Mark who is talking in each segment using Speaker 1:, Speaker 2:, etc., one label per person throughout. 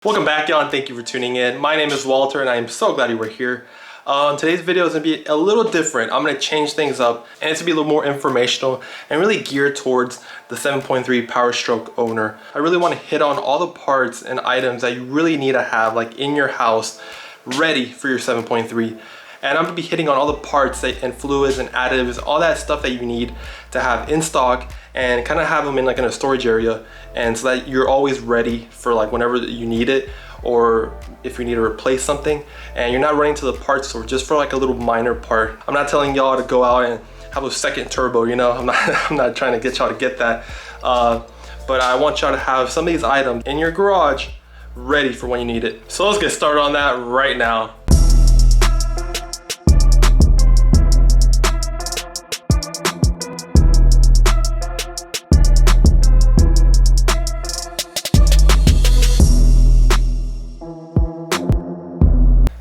Speaker 1: Welcome back, y'all, and thank you for tuning in. My name is Walter, and I am so glad you were here. Today's video is going to be a little different. I'm going to change things up, and it's going to be a little more informational and really geared towards the 7.3 Powerstroke owner. I really want to hit on all the parts and items that you really need to have, like in your house, ready for your 7.3. And I'm going to be hitting on all the parts and fluids and additives, all that stuff that you need to have in stock, and kind of have them in a storage area, and so that you're always ready for like whenever you need it, or if you need to replace something and you're not running to the parts store just for like a little minor part. I'm not telling y'all to go out and have a second turbo, you know. I'm not trying to get y'all to get that, but I want y'all to have some of these items in your garage ready for when you need it. So let's get started on that right now.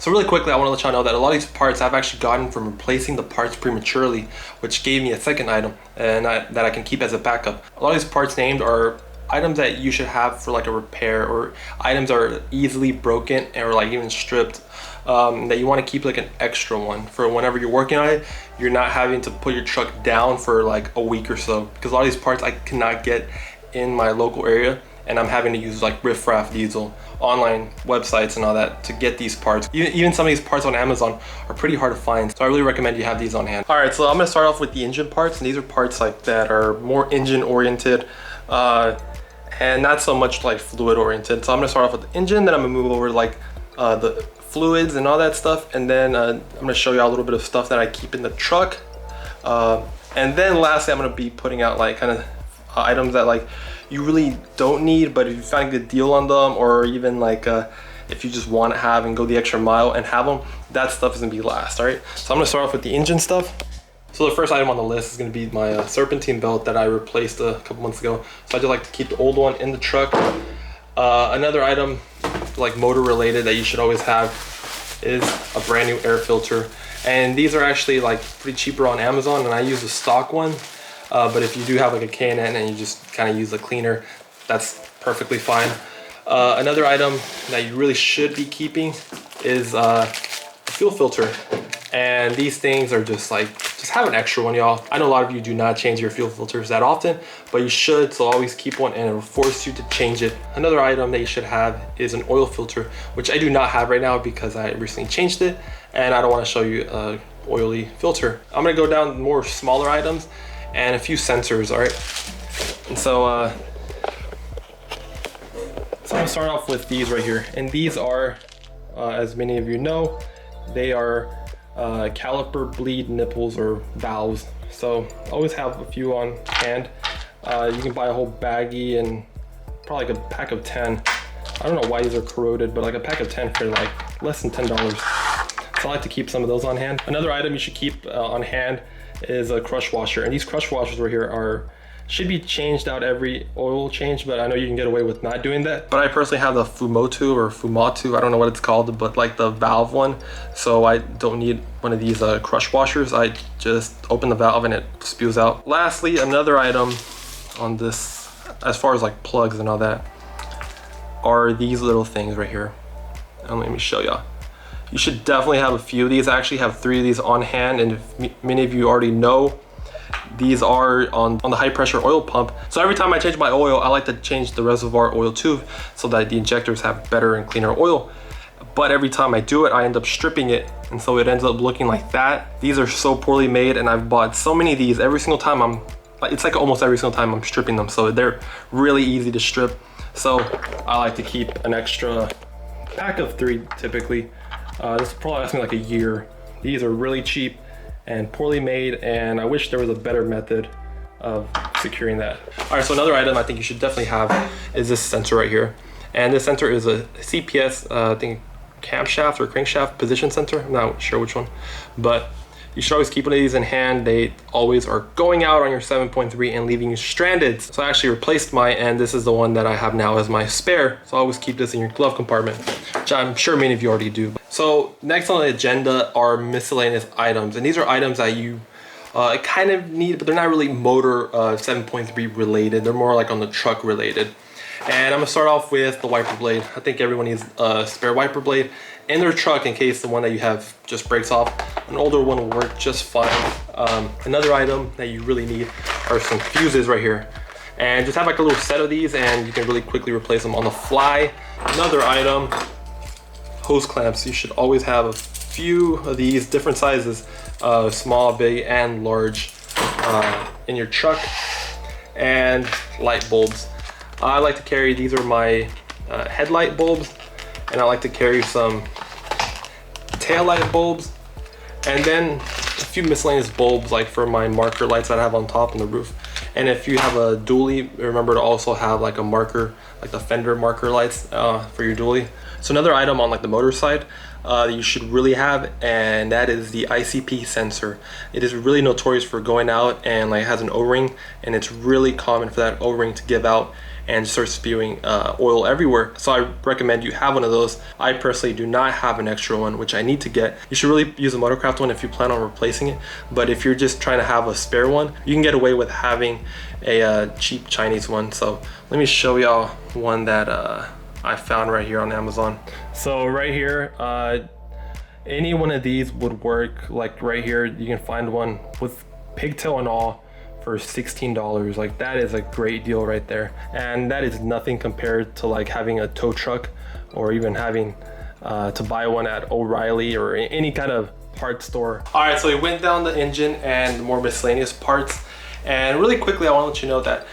Speaker 1: So really quickly, I want to let y'all know that a lot of these parts I've actually gotten from replacing the parts prematurely, which gave me a second item and that I can keep as a backup. A lot of these parts named are items that you should have for like a repair, or items that are easily broken or like even stripped, that you want to keep like an extra one for whenever you're working on it. You're not having to put your truck down for like a week or so, because a lot of these parts I cannot get in my local area, and I'm having to use like Powerstroke Diesel, online websites and all that to get these parts. Even some of these parts on Amazon are pretty hard to find, so I really recommend you have these on hand. All right, so I'm gonna start off with the engine parts, and these are parts like that are more engine oriented and not so much like fluid oriented. So I'm gonna start off with the engine, then I'm gonna move over to like the fluids and all that stuff, and then I'm gonna show you a little bit of stuff that I keep in the truck, and then lastly I'm gonna be putting out like kind of items that like you really don't need, but if you find a good deal on them, or even like if you just want to have and go the extra mile and have them, that stuff is gonna be last. All right, so I'm gonna start off with the engine stuff. So the first item on the list is gonna be my serpentine belt that I replaced a couple months ago. So I just like to keep the old one in the truck. Another item like motor related that you should always have is a brand new air filter, and these are actually like pretty cheaper on Amazon, and I use the stock one. But if you do have like a Canon and you just kind of use a cleaner, that's perfectly fine. Another item that you really should be keeping is a fuel filter. And these things are just have an extra one, y'all. I know a lot of you do not change your fuel filters that often, but you should, so always keep one, and it will force you to change it. Another item that you should have is an oil filter, which I do not have right now because I recently changed it, and I don't want to show you a oily filter. I'm gonna go down more smaller items and a few sensors. All right, and so I'm gonna start off with these right here, and these are as many of you know, they are caliper bleed nipples or valves. So always have a few on hand. You can buy a whole baggie and probably like a pack of 10. I don't know why these are corroded, but like a pack of 10 for like less than $10. So I like to keep some of those on hand. Another item you should keep on hand is a crush washer, and these crush washers right here should be changed out every oil change, but I know you can get away with not doing that. But I personally have the Fumatu, I don't know what it's called, but like the valve one, so I don't need one of these crush washers. I just open the valve and it spews out. Lastly, another item on this, as far as like plugs and all that, are these little things right here. And let me show y'all. You should definitely have a few of these. I actually have 3 of these on hand, and if many of you already know, these are on the high pressure oil pump. So every time I change my oil, I like to change the reservoir oil too, so that the injectors have better and cleaner oil. But every time I do it, I end up stripping it, and so it ends up looking like that. These are so poorly made, and I've bought so many of these. Every single time it's like almost every single time I'm stripping them, so they're really easy to strip. So I like to keep an extra pack of 3 typically. This will probably last me like a year. These are really cheap and poorly made, and I wish there was a better method of securing that. All right, so another item I think you should definitely have is this sensor right here. And this sensor is a CPS, I think camshaft or crankshaft position sensor. I'm not sure which one, but you should always keep one of these in hand. They always are going out on your 7.3 and leaving you stranded. So I actually replaced mine, and this is the one that I have now as my spare. So always keep this in your glove compartment, which I'm sure many of you already do. So next on the agenda are miscellaneous items, and these are items that you kind of need, but they're not really motor 7.3 related. They're more like on the truck related. And I'm gonna start off with the wiper blade. I think everyone needs a spare wiper blade in their truck in case the one that you have just breaks off. An older one will work just fine. Another item that you really need are some fuses right here. And just have like a little set of these and you can really quickly replace them on the fly. Another item, hose clamps. You should always have a few of these different sizes, small, big, and large in your truck. And light bulbs. I like to carry, these are my headlight bulbs, and I like to carry some tail light bulbs, and then a few miscellaneous bulbs like for my marker lights that I have on top on the roof. And if you have a dually, remember to also have like a marker, like the fender marker lights for your dually. So another item on like the motor side that you should really have, and that is the ICP sensor. It is really notorious for going out and like has an O-ring, and it's really common for that O-ring to give out and start spewing oil everywhere. So I recommend you have one of those. I personally do not have an extra one, which I need to get. You should really use a Motorcraft one if you plan on replacing it. But if you're just trying to have a spare one, you can get away with having a cheap Chinese one. So let me show y'all one that I found right here on Amazon. So right here, any one of these would work. Like right here, you can find one with pigtail and all for $16. Like that is a great deal right there, and that is nothing compared to like having a tow truck or even having to buy one at O'Reilly or any kind of parts store. All right, so we went down the engine and more miscellaneous parts, and really quickly I want to let you know that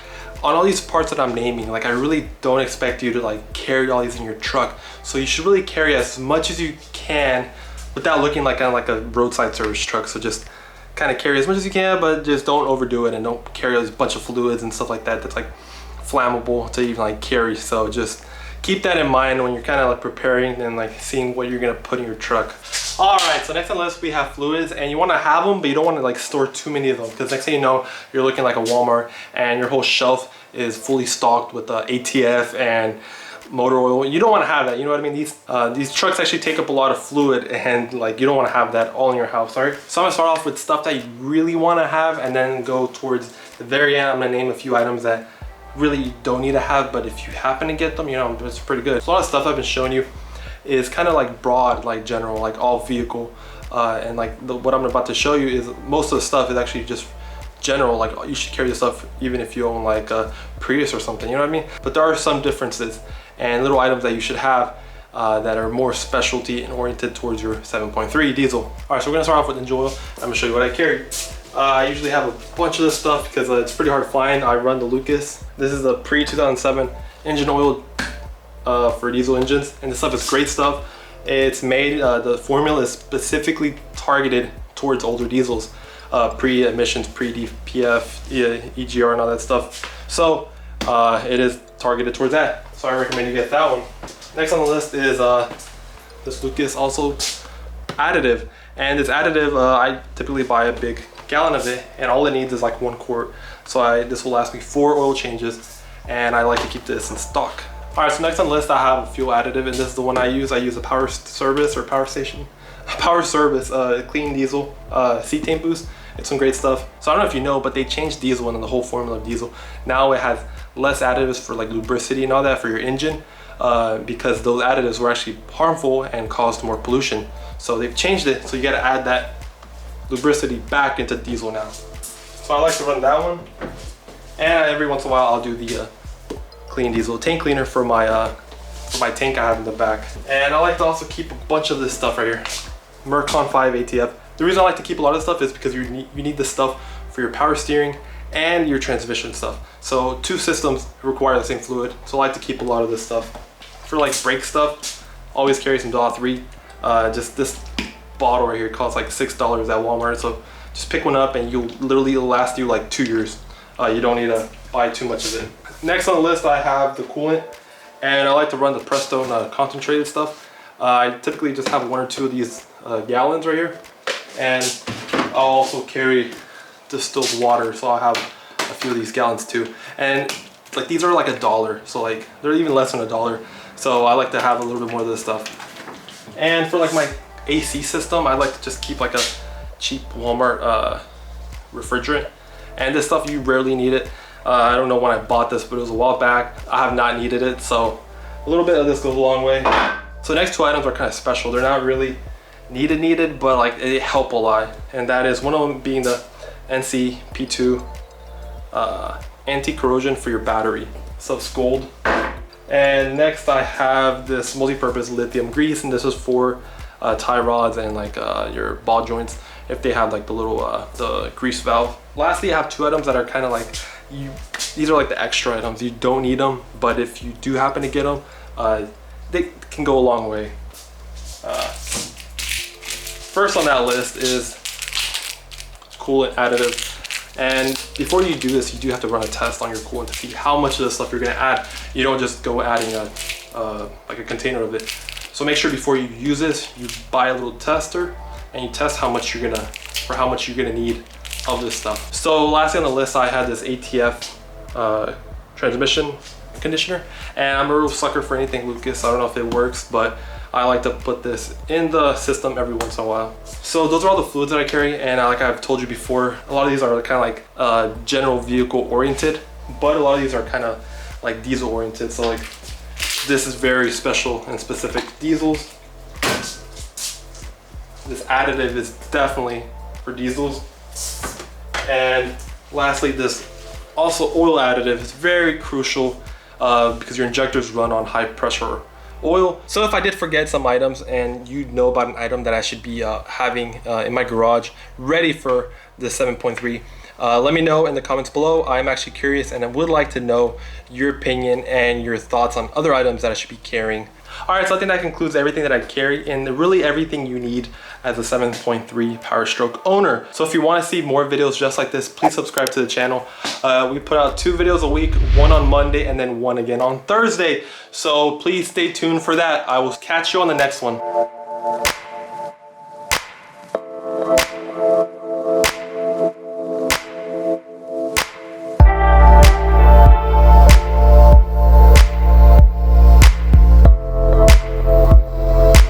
Speaker 1: on all these parts that I'm naming, like I really don't expect you to like carry all these in your truck. So you should really carry as much as you can without looking like kind of like a roadside service truck. So just kind of carry as much as you can, but just don't overdo it, and don't carry a bunch of fluids and stuff like that that's like flammable to even like carry. So just keep that in mind when you're kind of like preparing and like seeing what you're gonna put in your truck. All right, so next on the list we have fluids, and you want to have them, but you don't want to like store too many of them, because next thing you know, you're looking like a Walmart and your whole shelf is fully stocked with ATF and motor oil. You don't want to have that, you know what I mean? These trucks actually take up a lot of fluid, and like you don't want to have that all in your house. All right, so I'm gonna start off with stuff that you really want to have, and then go towards the very end. I'm gonna name a few items that really you don't need to have, but if you happen to get them, you know, it's pretty good. So a lot of stuff I've been showing you is kind of like broad, like general, like all vehicle, and like what I'm about to show you is most of the stuff is actually just general. Like you should carry this stuff even if you own like a Prius or something, you know what I mean? But there are some differences and little items that you should have that are more specialty and oriented towards your 7.3 diesel. All right, so we're gonna start off with engine oil. I'm gonna show you what I carry. I usually have a bunch of this stuff because it's pretty hard to find. I run the Lucas. This is the pre-2007 engine oil for diesel engines, and this stuff is great stuff. It's made, the formula is specifically targeted towards older diesels, pre-emissions, pre-DPF, EGR and all that stuff. So it is targeted towards that. So I recommend you get that one. Next on the list is this Lucas, also additive. And this additive, I typically buy a big gallon of it, and all it needs is like 1 quart. So this will last me 4 oil changes, and I like to keep this in stock. All right, so next on the list I have a fuel additive, and this is the one I use. I use a Power Service clean diesel cetane boost. It's some great stuff. So I don't know if you know, but they changed diesel and the whole formula of diesel. Now it has less additives for like lubricity and all that for your engine, because those additives were actually harmful and caused more pollution. So they've changed it, so you gotta add that lubricity back into diesel now. So I like to run that one, and every once in a while I'll do the clean diesel tank cleaner for my tank I have in the back. And I like to also keep a bunch of this stuff right here, Mercon 5 ATF. The reason I like to keep a lot of stuff is because you need this stuff for your power steering and your transmission stuff. So 2 systems require the same fluid, so I like to keep a lot of this stuff. For like brake stuff, always carry some Dollar 3. Just this bottle right here costs like $6 at Walmart, so just pick one up and it'll last you like 2 years. You don't need to buy too much of it. Next on the list I have the coolant, and I like to run the Prestone concentrated stuff. I typically just have 1 or 2 of these gallons right here, and I'll also carry distilled water, so I'll have a few of these gallons too. And like these are like $1, so like they're even less than $1, so I like to have a little bit more of this stuff. And for like my AC system, I like to just keep like a cheap Walmart refrigerant, and this stuff you rarely need it. I don't know when I bought this, but it was a while back. I have not needed it, so a little bit of this goes a long way. So the next two items are kind of special. They're not really needed, but like they help a lot. And that is one of them being the NC P2 anti-corrosion for your battery. So it's gold. And next I have this multi-purpose lithium grease, and this is for tie rods and like your ball joints if they have like the little the grease valve. Lastly, I have two items that are kind of like these are like the extra items. You don't need them, but if you do happen to get them, they can go a long way. First on that list is coolant additive. And before you do this, you do have to run a test on your coolant to see how much of this stuff you're gonna add. You don't just go adding like a container of it. So make sure before you use this, you buy a little tester and you test how much you're gonna need of this stuff. So lastly on the list, I had this ATF transmission conditioner, and I'm a real sucker for anything Lucas. I don't know if it works, but I like to put this in the system every once in a while. So those are all the fluids that I carry, and like I've told you before, a lot of these are kind of like general vehicle oriented, but a lot of these are kind of like diesel oriented. So like this is very special and specific diesels. This additive is definitely for diesels. And lastly, this also oil additive is very crucial because your injectors run on high pressure oil. So if I did forget some items and you know about an item that I should be having in my garage ready for the 7.3, let me know in the comments below. I'm actually curious and I would like to know your opinion and your thoughts on other items that I should be carrying. Alright, so I think that concludes everything that I carry and really everything you need as a 7.3 Powerstroke owner. So if you want to see more videos just like this, please subscribe to the channel. We put out 2 videos a week, one on Monday and then one again on Thursday. So please stay tuned for that. I will catch you on the next one.